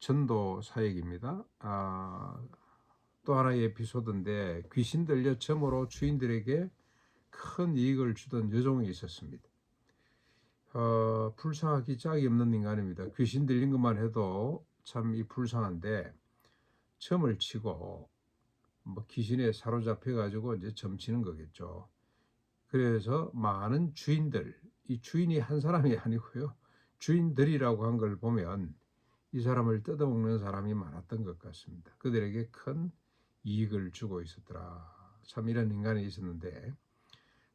전도 사역입니다. 또 하나의 에피소드인데 귀신 들려 점으로 주인들에게 큰 이익을 주던 여종이 있었습니다. 불쌍하기 짝이 없는 인간입니다. 귀신 들린 것만 해도 참 불쌍한데 점을 치고 뭐 귀신에 사로잡혀 가지고 이제 점치는 거겠죠. 그래서 많은 주인들, 이 주인이 한 사람이 아니고요. 주인들이라고 한 걸 보면 이 사람을 뜯어먹는 사람이 많았던 것 같습니다. 그들에게 큰 이익을 주고 있었더라. 참 이런 인간이 있었는데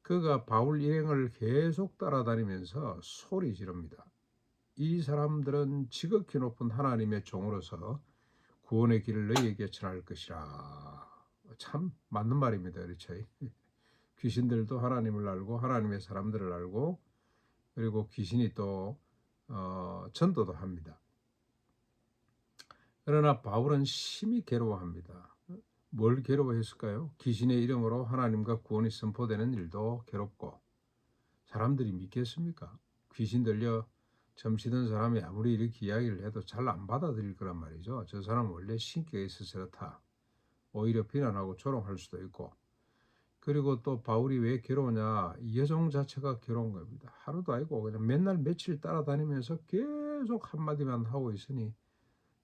그가 바울 일행을 계속 따라다니면서 소리 지릅니다. 이 사람들은 지극히 높은 하나님의 종으로서 구원의 길을 너희에게 전할 것이라. 참 맞는 말입니다. 그렇죠? 귀신들도 하나님을 알고 하나님의 사람들을 알고 그리고 귀신이 또 전도도 합니다. 그러나 바울은 심히 괴로워합니다. 뭘 괴로워했을까요? 귀신의 이름으로 하나님과 구원이 선포되는 일도 괴롭고 사람들이 믿겠습니까? 귀신 들려 점치던 사람이 아무리 이렇게 이야기를 해도 잘 안 받아들일 거란 말이죠. 저 사람은 원래 신격에 있어서 그렇다. 오히려 비난하고 조롱할 수도 있고 그리고 또 바울이 왜 괴로우냐? 이 여종 자체가 괴로운 겁니다. 하루도 아니고 그냥 맨날 며칠 따라다니면서 계속 한마디만 하고 있으니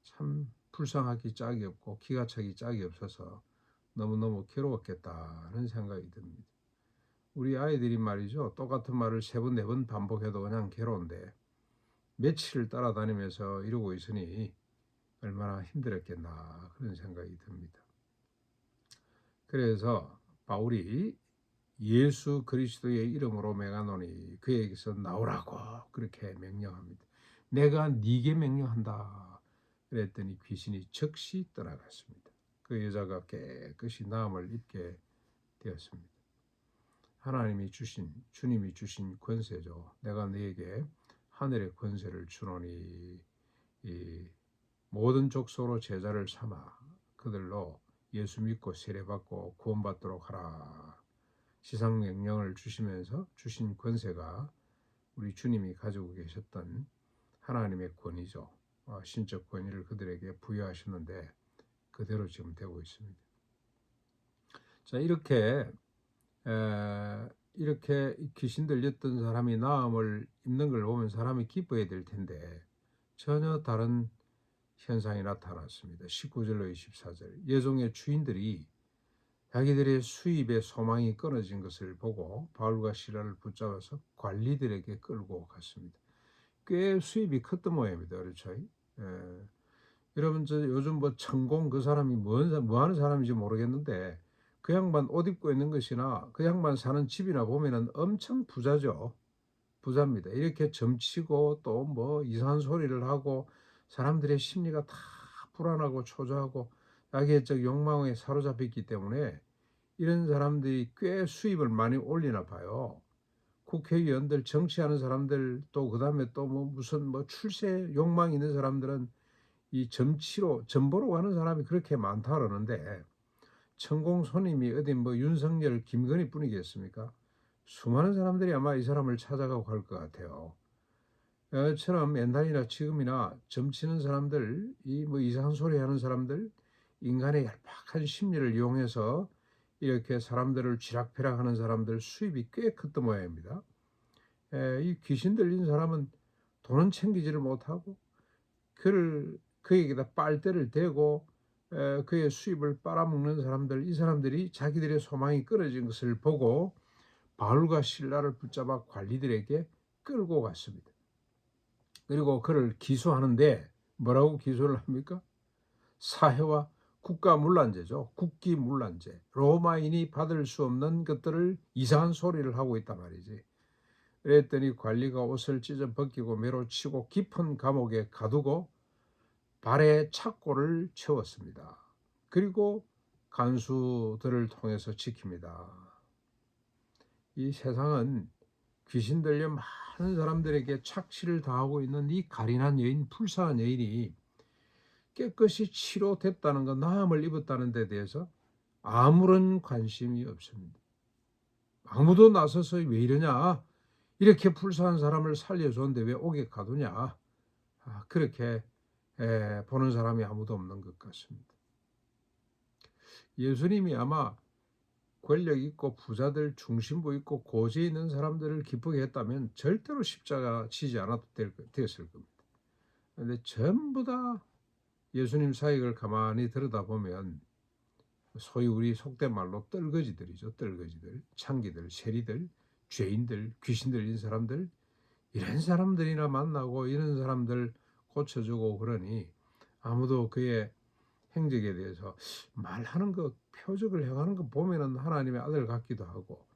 참 불쌍하기 짝이 없고 기가 차기 짝이 없어서 너무너무 괴로웠겠다는 생각이 듭니다. 우리 아이들이 말이죠. 똑같은 말을 3번, 4번 반복해도 그냥 괴로운데 며칠을 따라다니면서 이러고 있으니 얼마나 힘들었겠나 그런 생각이 듭니다. 그래서 바울이 예수 그리스도의 이름으로 맹하노니 그에게서 나오라고 그렇게 명령합니다. 내가 네게 명령한다. 그랬더니 귀신이 즉시 떠나갔습니다. 그 여자가 깨끗이 나음을 입게 되었습니다. 하나님이 주신 주님이 주신 권세죠. 내가 너에게 하늘의 권세를 주노니 이 모든 족속으로 제자를 삼아 그들로 예수 믿고 세례받고 구원받도록 하라. 시상 명령을 주시면서 주신 권세가 우리 주님이 가지고 계셨던 하나님의 권위죠. 신적 권위를 그들에게 부여하셨는데 그대로 지금 되고 있습니다. 자, 이렇게 귀신 들렸던 사람이 나음을 입는 걸 보면 사람이 기뻐해야 될 텐데 전혀 다른 현상이 나타났습니다. 19절로 24절. 여종의 주인들이 자기들의 수입의 소망이 끊어진 것을 보고 바울과 시라를 붙잡아서 관리들에게 끌고 갔습니다. 꽤 수입이 컸던 모양입니다. 그렇죠? 여러분 저 요즘 뭐 천공 그 사람이 뭐 하는 사람인지 모르겠는데 그 양반 옷 입고 있는 것이나 그 양반 사는 집이나 보면은 엄청 부자죠. 부자입니다. 이렇게 점치고 또 뭐 이상한 소리를 하고 사람들의 심리가 다 불안하고 초조하고 자기의 욕망에 사로잡혔기 때문에 이런 사람들이 꽤 수입을 많이 올리나 봐요. 국회의원들 정치하는 사람들 또 그다음에 또 뭐 무슨 뭐 출세 욕망 있는 사람들은 이 점치로 점보러 가는 사람이 그렇게 많다 그러는데 천공 손님이 어디 뭐 윤석열 김건희 뿐이겠습니까? 수많은 사람들이 아마 이 사람을 찾아가고 갈 것 같아요. 처럼 옛날이나 지금이나 점치는 사람들, 이 뭐 이상한 소리 하는 사람들, 인간의 얄팍한 심리를 이용해서 이렇게 사람들을 쥐락펴락하는 사람들 수입이 꽤 컸던 모양입니다. 이 귀신 들린 사람은 돈은 챙기지를 못하고 그에게다 빨대를 대고 그의 수입을 빨아먹는 사람들, 이 사람들이 자기들의 소망이 끊어진 것을 보고 바울과 실라를 붙잡아 관리들에게 끌고 갔습니다. 그리고 그를 기소하는데 뭐라고 기소를 합니까? 사해와 국가문란죄죠. 국기문란죄. 로마인이 받을 수 없는 것들을 이상한 소리를 하고 있단 말이지. 그랬더니 관리가 옷을 찢어 벗기고 매로 치고 깊은 감옥에 가두고 발에 착고를 채웠습니다. 그리고 간수들을 통해서 지킵니다. 이 세상은 귀신 들려 많은 사람들에게 착취를 당하고 있는 이 가련한 여인, 불쌍한 여인이 깨끗이 치료됐다는 것, 나음을 입었다는 데 대해서 아무런 관심이 없습니다. 아무도 나서서 왜 이러냐? 이렇게 불쌍한 사람을 살려줬는데 왜 옥에 가두냐? 그렇게 보는 사람이 아무도 없는 것 같습니다. 예수님이 아마 권력 있고 부자들, 중심부 있고 고지에 있는 사람들을 기쁘게 했다면 절대로 십자가 지지 않아도 되었을 겁니다. 그런데 전부 다 예수님 사역을 가만히 들여다보면 소위 우리 속된 말로 떨거지들이죠. 떨거지들, 창기들, 세리들, 죄인들, 귀신 들린 사람들, 이런 사람들이나 만나고 이런 사람들 고쳐주고 그러니 아무도 그의 행적에 대해서 말하는 것, 표적을 행하는 것 보면은 하나님의 아들 같기도 하고,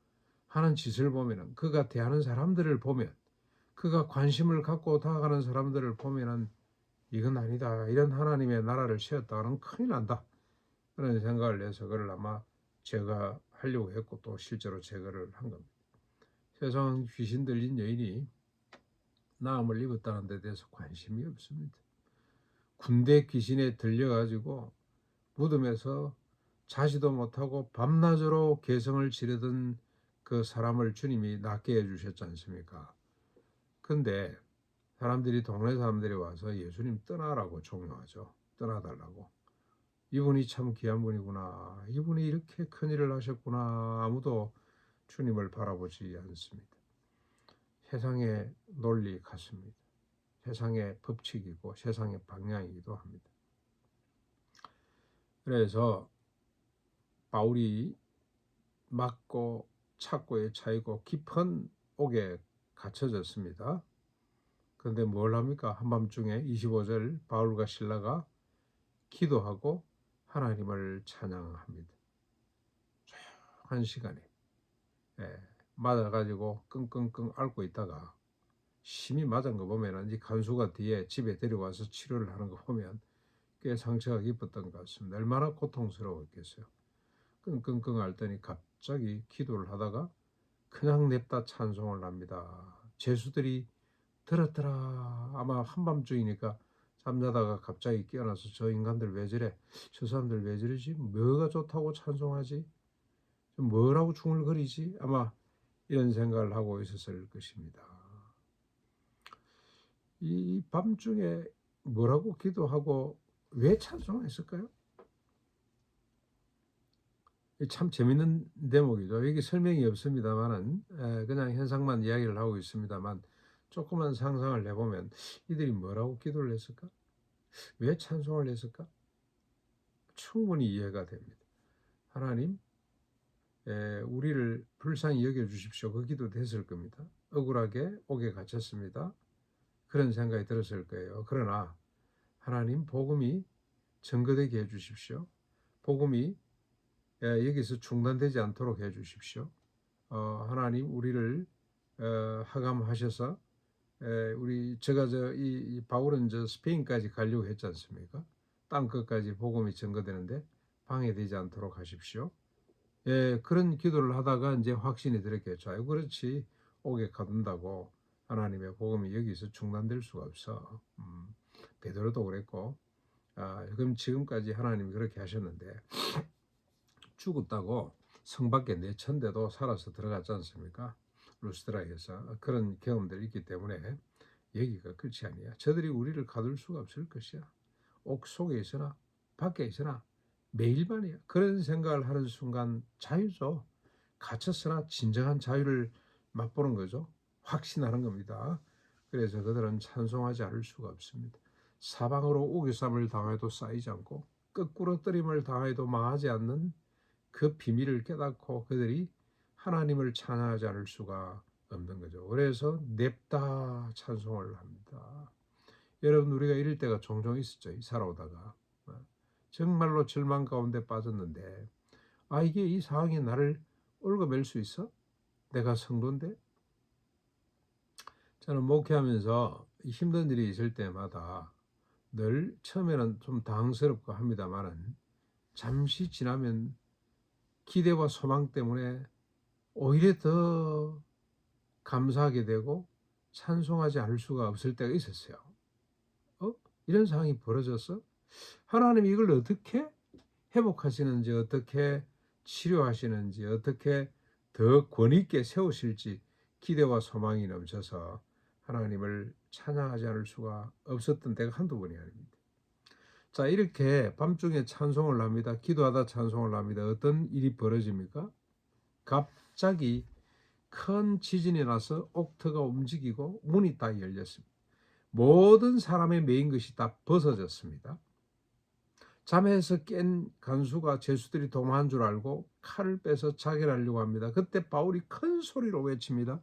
하는 짓을 보면은, 그가 대하는 사람들을 보면, 그가 관심을 갖고 다가가는 사람들을 보면은 이건 아니다, 이런 하나님의 나라를 세웠다가는 큰일 난다, 그런 생각을 해서 그걸 아마 제가 하려고 했고 또 실제로 제거를 한 겁니다. 세상 귀신 들린 여인이 나음을 입었다는 데 대해서 관심이 없습니다. 군대 귀신에 들려가지고 무덤에서 자지도 못하고 밤낮으로 개성을 지르던 그 사람을 주님이 낫게 해주셨지 않습니까? 근데 사람들이, 동네 사람들이 와서 예수님 떠나라고 종용하죠. 떠나달라고. 이분이 참 귀한 분이구나, 이분이 이렇게 큰일을 하셨구나, 아무도 주님을 바라보지 않습니다. 세상의 논리 같습니다. 세상의 법칙이고 세상의 방향이기도 합니다. 그래서 바울이 막고 착고에 차이고 깊은 옥에 갇혀졌습니다. 그런데 뭘 합니까? 한밤중에 25절 바울과 실라가 기도하고 하나님을 찬양합니다. 조용한 시간에 맞아가지고 끙끙끙 앓고 있다가 심히 맞은 거 보면 이 간수가 뒤에 집에 데려와서 치료를 하는 거 보면 꽤 상처가 깊었던 것 같습니다. 얼마나 고통스러웠겠어요. 끙끙끙 앓더니 갑자기 기도를 하다가 그냥 냅다 찬송을 합니다. 죄수들이 들었더라. 아마 한밤중이니까 잠자다가 갑자기 깨어나서 저 인간들 왜 저래? 저 사람들 왜 저러지? 뭐가 좋다고 찬송하지? 뭐라고 중얼거리지? 아마 이런 생각을 하고 있었을 것입니다. 이 밤중에 뭐라고 기도하고 왜 찬송했을까요? 참 재밌는 대목이죠. 여기 설명이 없습니다만은 그냥 현상만 이야기를 하고 있습니다만 조금만 상상을 해보면 이들이 뭐라고 기도를 했을까? 왜 찬송을 했을까? 충분히 이해가 됩니다. 하나님, 우리를 불쌍히 여겨주십시오. 그 기도 됐을 겁니다. 억울하게 옥에 갇혔습니다. 그런 생각이 들었을 거예요. 그러나 하나님, 복음이 증거되게 해주십시오. 복음이 여기서 중단되지 않도록 해주십시오. 하나님, 우리를 하감하셔서 우리 제가 이 바울은 스페인까지 가려고 했지 않습니까? 땅 끝까지 복음이 증거되는데 방해되지 않도록 하십시오. 그런 기도를 하다가 이제 확신이 들었겠죠. 아유, 그렇지. 옥에 가둔다고 하나님의 복음이 여기서 중단될 수가 없어. 베드로도 그랬고, 그럼 지금까지 하나님이 그렇게 하셨는데 죽었다고 성 밖에 내천대도 살아서 들어갔지 않습니까? 루스드라에서 그런 경험들이 있기 때문에 여기가 끝이 아니야. 저들이 우리를 가둘 수가 없을 것이야. 옥 속에 있으나 밖에 있으나 매일반이야. 그런 생각을 하는 순간 자유죠. 갇혔으나 진정한 자유를 맛보는 거죠. 확신하는 겁니다. 그래서 그들은 찬송하지 않을 수가 없습니다. 사방으로 우겨쌈을 당해도 쌓이지 않고 거꾸로 뜨림을 당해도 망하지 않는 그 비밀을 깨닫고 그들이 하나님을 찬양하지 않을 수가 없는 거죠. 그래서 냅다 찬송을 합니다. 여러분, 우리가 이럴 때가 종종 있었죠. 살아오다가 정말로 절망 가운데 빠졌는데 이게 이 상황이 나를 얽어맬 수 있어? 내가 성도인데? 저는 목회하면서 힘든 일이 있을 때마다 늘 처음에는 좀 당황스럽고 합니다만은 잠시 지나면 기대와 소망 때문에 오히려 더 감사하게 되고 찬송하지 않을 수가 없을 때가 있었어요. 이런 상황이 벌어졌어? 하나님이 이걸 어떻게 회복하시는지, 어떻게 치료하시는지, 어떻게 더 권위 있게 세우실지 기대와 소망이 넘쳐서 하나님을 찬양하지 않을 수가 없었던 때가 한두 번이 아닙니다. 자, 이렇게 밤중에 찬송을 합니다. 기도하다 찬송을 합니다. 어떤 일이 벌어집니까? 갑자기 큰 지진이 나서 옥터가 움직이고 문이 딱 열렸습니다. 모든 사람의 메인 것이 다 벗어졌습니다. 잠에서 깬 간수가 죄수들이 도망한 줄 알고 칼을 빼서 자결하려고 합니다. 그때 바울이 큰 소리로 외칩니다.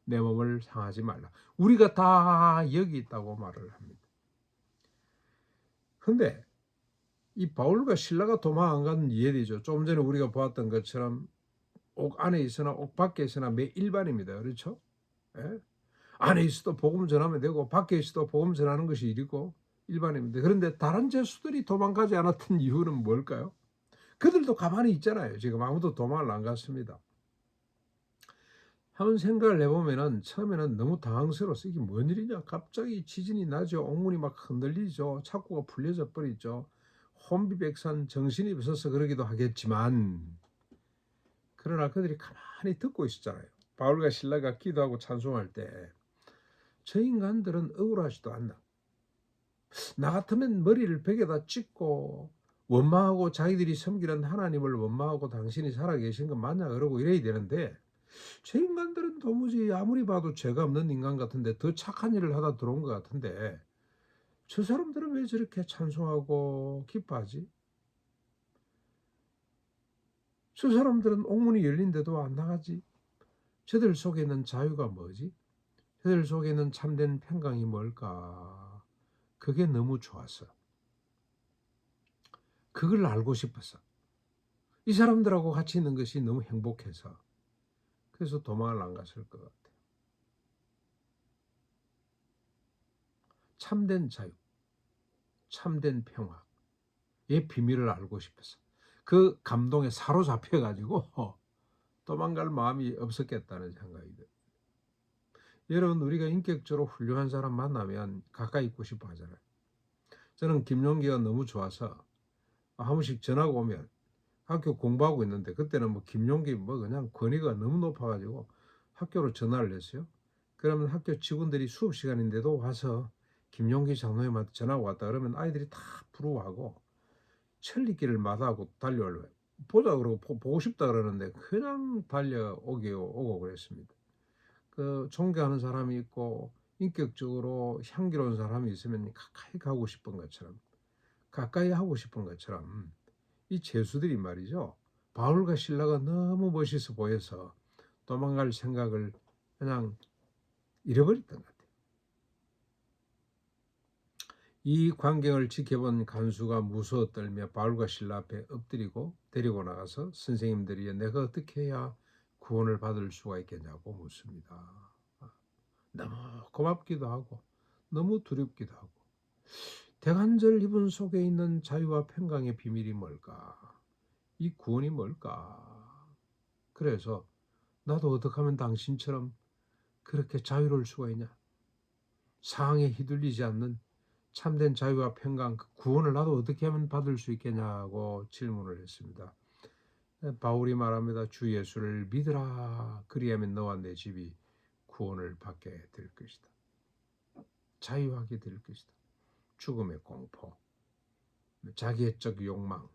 내 몸을 상하지 말라. 우리가 다 여기 있다고 말을 합니다. 근데 이 바울과 실라가 도망한 건 이해되죠. 좀 전에 우리가 보았던 것처럼 옥 안에 있으나 옥 밖에 있으나 매 일반입니다. 그렇죠? 예? 안에 있어도 복음 전하면 되고 밖에 있어도 복음 전하는 것이 일이고 일반입니다. 그런데 다른 죄수들이 도망가지 않았던 이유는 뭘까요? 그들도 가만히 있잖아요. 지금 아무도 도망을 안 갔습니다. 한번 생각을 해보면은 처음에는 너무 당황스러웠어. 이게 뭔 일이냐? 갑자기 지진이 나죠. 옥문이 막 흔들리죠. 착고가 풀려져 버리죠. 혼비백산 정신이 없어서 그러기도 하겠지만 그러나 그들이 가만히 듣고 있었잖아요. 바울과 실라가 기도하고 찬송할 때 저 인간들은 억울하지도 않나. 나 같으면 머리를 벽에다 찍고 원망하고 자기들이 섬기는 하나님을 원망하고 당신이 살아계신 건 맞냐 그러고 이래야 되는데 저 인간들은 도무지 아무리 봐도 죄가 없는 인간 같은데 더 착한 일을 하다 들어온 것 같은데 저 사람들은 왜 저렇게 찬송하고 기뻐하지? 저 사람들은 옥문이 열린데도 안 나가지? 저들 속에 있는 자유가 뭐지? 저들 속에 있는 참된 평강이 뭘까? 그게 너무 좋았어. 그걸 알고 싶었어. 이 사람들하고 같이 있는 것이 너무 행복해서. 그래서 도망을 안 갔을 것 같아요. 참된 자유, 참된 평화의 비밀을 알고 싶었어. 그 감동에 사로잡혀가지고 도망갈 마음이 없었겠다는 생각이 들어요. 여러분, 우리가 인격적으로 훌륭한 사람 만나면 가까이 있고 싶어 하잖아요. 저는 김용기가 너무 좋아서 한 번씩 전화가 오면 학교 공부하고 있는데 그때는 뭐 김용기 뭐 그냥 권위가 너무 높아가지고 학교로 전화를 했어요. 그러면 학교 직원들이 수업 시간인데도 와서 김용기 장로님한테 전화가 왔다 그러면 아이들이 다 부러워하고 천리길을 마다하고 달려올래요. 보자 그러고 보고 싶다 그러는데 그냥 달려오고 그랬습니다. 그 존경하는 사람이 있고 인격적으로 향기로운 사람이 있으면 가까이 가고 싶은 것처럼 가까이 하고 싶은 것처럼 이 죄수들이 말이죠. 바울과 실라가 너무 멋있어 보여서 도망갈 생각을 그냥 잃어버렸던 것 같아요. 이 광경을 지켜본 간수가 무서워 떨며 바울과 실라 앞에 엎드리고 데리고 나가서 선생님들이 내가 어떻게 해야 구원을 받을 수가 있겠냐고 묻습니다. 너무 고맙기도 하고 너무 두렵기도 하고 대관절 이분 속에 있는 자유와 평강의 비밀이 뭘까? 이 구원이 뭘까? 그래서 나도 어떻게 하면 당신처럼 그렇게 자유로울 수가 있냐? 상황에 휘둘리지 않는 참된 자유와 평강, 그 구원을 나도 어떻게 하면 받을 수 있겠냐고 질문을 했습니다. 바울이 말합니다. 주 예수를 믿으라. 그리하면 너와 내 집이 구원을 받게 될 것이다. 자유하게 될 것이다. 죽음의 공포, 자기애적 욕망,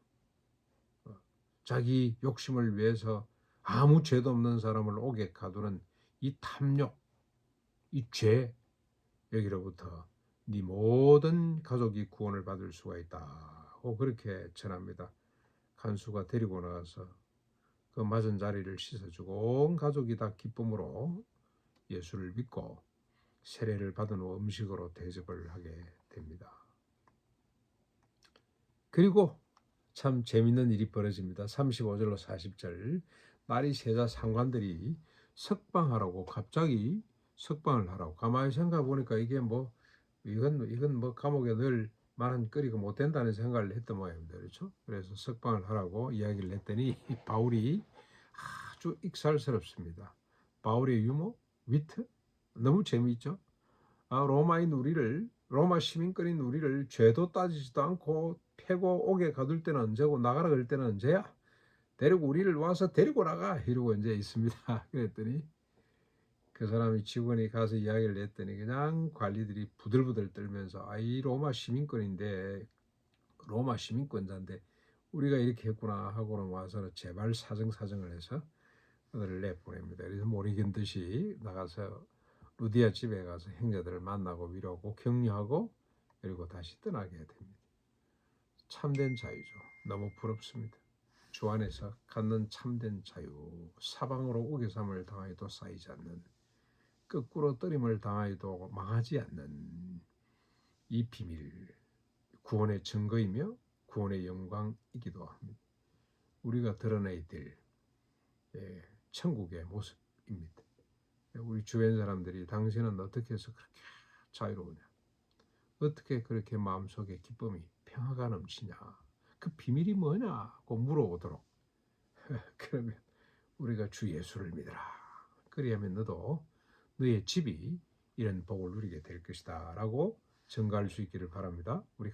자기 욕심을 위해서 아무 죄도 없는 사람을 옥에 가두는 이 탐욕, 이 죄, 여기로부터 네 모든 가족이 구원을 받을 수가 있다고 그렇게 전합니다. 간수가 데리고 나가서 그 맞은 자리를 씻어주고 온 가족이 다 기쁨으로 예수를 믿고 세례를 받은 후 음식으로 대접을 하게 됩니다. 그리고 참 재밌는 일이 벌어집니다. 35절로 40절 말이 세자 상관들이 석방하라고 갑자기 석방을 하라고 가만히 생각해 보니까 이게 뭐 이건 뭐 감옥에 넣을 만한 거리가 못 된다는 생각을 했던 모양입니다. 그렇죠? 그래서 석방을 하라고 이야기를 했더니 바울이 아주 익살스럽습니다. 바울의 유머, 위트 너무 재미있죠? 로마 시민권인 우리를 죄도 따지지도 않고 패고 옥에 가둘 때는 언제고 나가라 그럴 때는 언제야? 데리고 우리를 와서 데리고 나가 이러고 이제 있습니다. 그랬더니 그 사람이 직원이 가서 이야기를 했더니 그냥 관리들이 부들부들 떨면서 이 로마 시민권인데 로마 시민권자인데 우리가 이렇게 했구나 하고는 와서는 제발 사정을 해서 그들을 내보냅니다. 그래서 못 이긴 듯이 나가서 루디아 집에 가서 형제들을 만나고 위로하고 격려하고 그리고 다시 떠나게 됩니다. 참된 자유죠. 너무 부럽습니다. 주 안에서 갖는 참된 자유, 사방으로 우겨삼을 당하여도 쌓이지 않는, 거꾸로 뜨림을 당하여도 망하지 않는 이 비밀, 구원의 증거이며 구원의 영광이기도 합니다. 우리가 드러내야 될 천국의 모습입니다. 우리 주변 사람들이 당신은 어떻게 해서 그렇게 자유로우냐, 어떻게 그렇게 마음속에 기쁨이 평화가 넘치냐, 그 비밀이 뭐냐고 물어보도록 그러면 우리가 주 예수를 믿어라. 그리하면 너도 너의 집이 이런 복을 누리게 될 것이다 라고 증가할 수 있기를 바랍니다. 우리